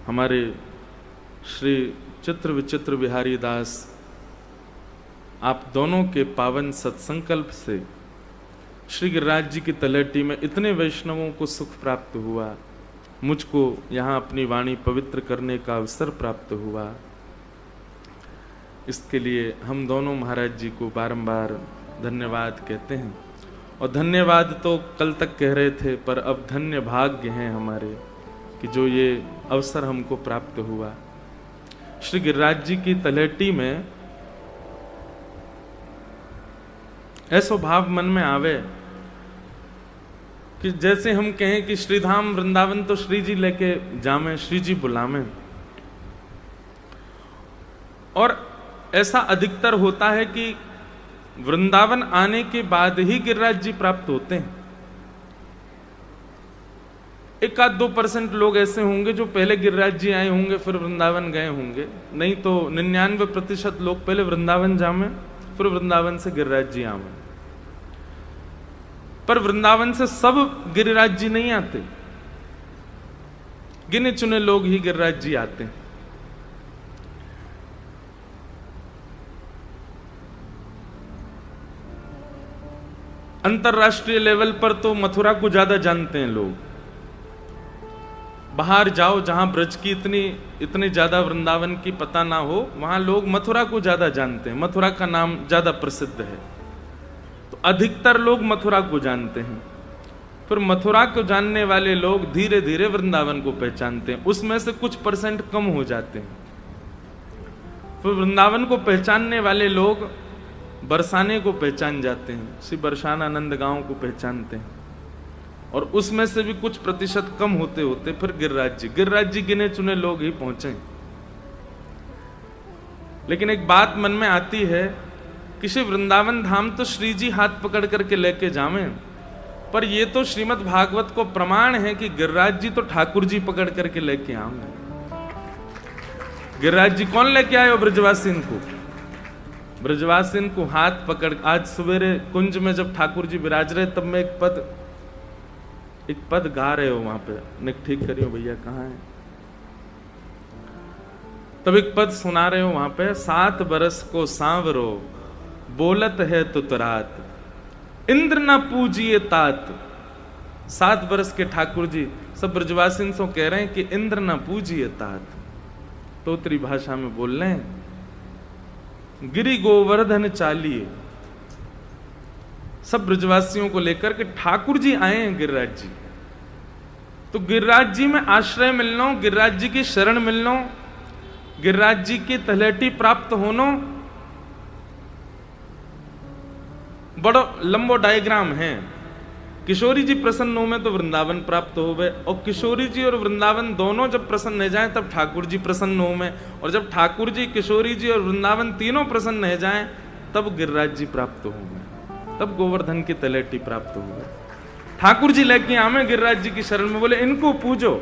हमारे श्री चित्र विचित्र बिहारी दास, आप दोनों के पावन सत्संकल्प से श्री गिरिराज जी की तलहटी में इतने वैष्णवों को सुख प्राप्त हुआ, मुझको यहाँ अपनी वाणी पवित्र करने का अवसर प्राप्त हुआ। इसके लिए हम दोनों महाराज जी को बारंबार धन्यवाद कहते हैं। और धन्यवाद तो कल तक कह रहे थे, पर अब धन्य भाग्य हैं हमारे कि जो ये अवसर हमको प्राप्त हुआ। श्री गिरिराज जी की तलहटी में ऐसा भाव मन में आवे कि जैसे हम कहें कि श्रीधाम वृंदावन तो श्री जी लेके जामे, श्री जी बुलावे। और ऐसा अधिकतर होता है कि वृंदावन आने के बाद ही गिरिराज जी प्राप्त होते हैं। 1-2% लोग ऐसे होंगे जो पहले गिरिराज जी आए होंगे फिर वृंदावन गए होंगे, नहीं तो 99% लोग पहले वृंदावन जामे फिर वृंदावन से गिरिराज जी आवे। पर वृंदावन से सब गिरिराज जी नहीं आते, गिने चुने लोग ही गिरिराज जी आते हैं। अंतरराष्ट्रीय लेवल पर तो मथुरा को ज्यादा जानते हैं लोग। बाहर जाओ जहां ब्रज की इतनी ज्यादा वृंदावन की पता ना हो, वहां लोग मथुरा को ज्यादा जानते हैं, मथुरा का नाम ज्यादा प्रसिद्ध है, तो अधिकतर लोग मथुरा को जानते हैं। फिर मथुरा को जानने वाले लोग धीरे धीरे वृंदावन को पहचानते हैं, उसमें से कुछ % कम हो जाते हैं। फिर वृंदावन को पहचानने वाले लोग बरसाने को पहचान जाते हैं, श्री बरसाना नंदगांव को पहचानते हैं, और उसमें से भी कुछ % कम होते होते फिर गिरिराज जी गिने चुने लोग ही पहुंचे। लेकिन एक बात मन में आती है कि श्री वृंदावन धाम तो श्री जी हाथ पकड़ करके लेके जावे, पर ये तो श्रीमद् भागवत को प्रमाण है कि गिरिराज जी तो ठाकुर जी पकड़ करके लेके आएंगे। गिरिराज जी कौन लेके आए हो? ब्रजवासीन को, ब्रजवासीन को हाथ पकड़। आज सवेरे कुंज में जब ठाकुर जी विराज रहे, तब मैं एक पद गा रहे हो वहां पे, निक ठीक करियो भैया कहाँ है, तब एक पद सुना रहे हो वहां पे, 7 बरस को सांवरो बोलत है तुतरात, इंद्र ना पूजिए तात। 7 बरस के ठाकुर जी सब ब्रजवासिन से कह रहे हैं कि इंद्र ना पूजिए तात, तोतरी भाषा में बोल रहे हैं, गिरि गोवर्धन चालिए। सब ब्रजवासियों को लेकर के ठाकुर जी आए हैं गिरिराज जी। तो गिरिराज जी में आश्रय मिलना, गिरिराज जी की शरण मिलना, गिरिराज जी की तलहटी प्राप्त होना बड़ा लंबो डायग्राम है। किशोरी जी प्रसन्न हो में तो वृंदावन प्राप्त हो गए, और किशोरी जी और वृंदावन दोनों जब प्रसन्न हो जाएं तब ठाकुर जी प्रसन्न हो में, और जब ठाकुर जी, किशोरी जी और वृंदावन तीनों प्रसन्न हो जाएं तब गिरिराज जी प्राप्त हो गए, तब गोवर्धन की तलहटी प्राप्त हो गए। ठाकुर जी लेके आमे गिरिराज जी की शरण में, बोले इनको पूजो,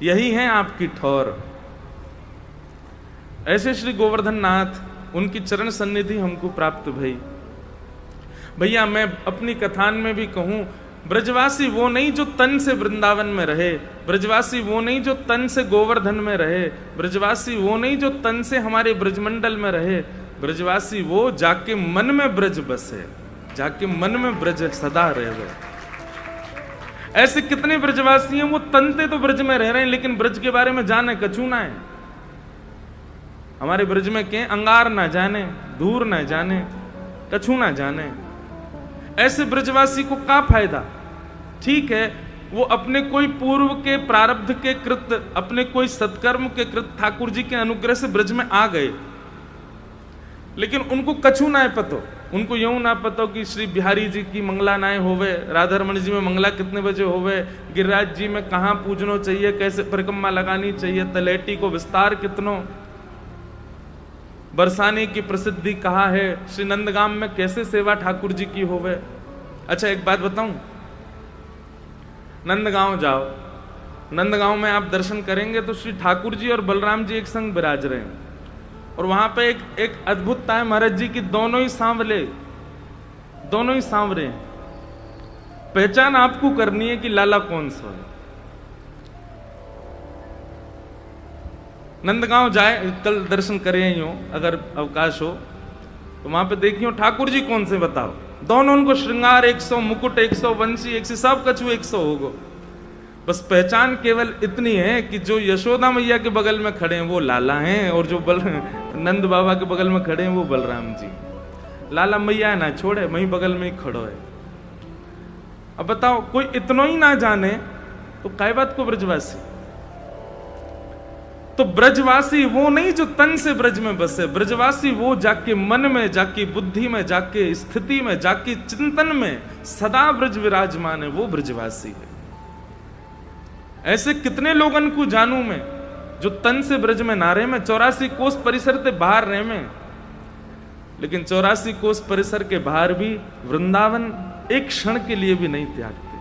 यही है आपकी ठौर। ऐसे श्री गोवर्धन नाथ, उनकी चरण सन्निधि हमको प्राप्त भई। भैया मैं अपनी कथान में भी कहूं, ब्रजवासी वो नहीं जो तन से वृंदावन में रहे, ब्रजवासी वो नहीं जो तन से गोवर्धन में रहे, ब्रजवासी वो नहीं जो तन से हमारे ब्रजमंडल में रहे, ब्रजवासी वो जाके मन में ब्रज बसे, जाके मन में ब्रज सदा रहे। ऐसे कितने ब्रजवासी हैं वो तनते तो ब्रज में रह रहे हैं, लेकिन ब्रज के बारे में जाने कछु ना है। हमारे ब्रज में के अंगार ना जाने, दूर ना जाने, कछु ना जाने। ऐसे ब्रजवासी को क्या फायदा? ठीक है, वो अपने कोई पूर्व के प्रारब्ध के कृत, अपने कोई सत्कर्म के कृत ठाकुर जी के अनुग्रह से ब्रज में आ गए, लेकिन उनको कछु ना पतो, उनको यूं ना पतो कि श्री बिहारी जी की मंगला नाय होवे, राधारमण जी में मंगला कितने बजे होवे, गिरिराज जी में कहाँ पूजनो चाहिए, कैसे परिक्रमा लगानी चाहिए, तलहटी को विस्तार कितनो, बरसाने की प्रसिद्धि कहाँ है, श्री नंदगाम में कैसे सेवा ठाकुर जी की होवे। अच्छा एक बात बताऊं, नंदगांव जाओ, नंदगांव में आप दर्शन करेंगे तो श्री ठाकुर जी और बलराम जी एक संग विराज रहे हैं, और वहां पे एक अद्भुतता है महाराज जी की, दोनों ही सांवरे हैं। पहचान आपको करनी है कि लाला कौन सा है। नंदगांव जाए, कल दर्शन करें ही हो, अगर अवकाश हो तो वहां पे देखियो ठाकुर जी कौन से बताओ, दोनों उनको श्रृंगार 100, मुकुट 100, वंशी 100, सब कछु 100 होगो। बस पहचान केवल इतनी है कि जो यशोदा मैया के बगल में खड़े हैं वो लाला हैं, और जो नंद बाबा के बगल में खड़े हैं वो बलराम जी। लाला मैया ना छोड़े, वहीं बगल में ही खड़ो है। अब बताओ, कोई इतना ही ना जाने तो काय बात को ब्रजवासी। तो ब्रजवासी वो नहीं जो तन से ब्रज में बसे, ब्रजवासी वो जाके मन में, जाके बुद्धि में, जाके स्थिति में, जाके चिंतन में सदा ब्रज विराजमान है, वो ब्रजवासी है। ऐसे कितने लोगन को जानू मैं जो तन से ब्रज में ना रहे, में 84 कोस परिसर से बाहर रहे में, लेकिन 84 कोस परिसर के बाहर भी वृंदावन एक क्षण के लिए भी नहीं त्यागते,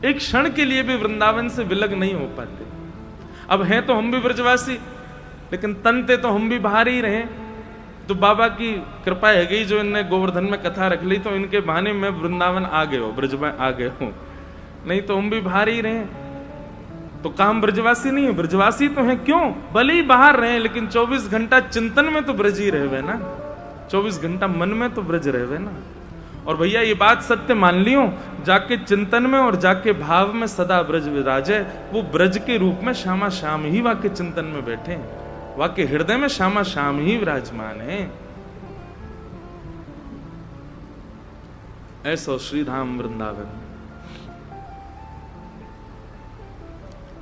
एक क्षण के लिए भी वृंदावन से विलग नहीं हो पाते। अब हैं तो हम भी ब्रजवासी, लेकिन तनते तो हम भी बाहर ही रहे। तो बाबा की कृपा है गई जो इनने गोवर्धन में कथा रख ली, तो इनके बहाने में वृंदावन आ गए हो, ब्रज में आ गए हो, नहीं तो हम भी बाहर ही रहे। तो काम ब्रजवासी नहीं है, ब्रजवासी तो है, क्यों भले ही बाहर रहे, लेकिन 24 घंटा चिंतन में तो ब्रज ही रहे ना, 24 घंटा मन में तो ब्रज रहे ना। और भैया ये बात सत्य मान लियो, जाके चिंतन में और जाके भाव में सदा ब्रज विराजे, वो ब्रज के रूप में श्यामा श्याम ही वाके चिंतन में बैठे, वाके हृदय में श्यामा श्याम ही विराजमान है। ऐसा श्री धाम वृंदावन।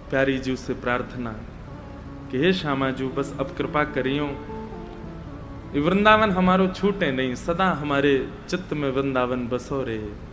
प्यारी जी से प्रार्थना कि हे श्यामा जी बस अब कृपा करियो, वृंदावन हमारो छूटे नहीं, सदा हमारे चित्त में वृंदावन बसो रहे।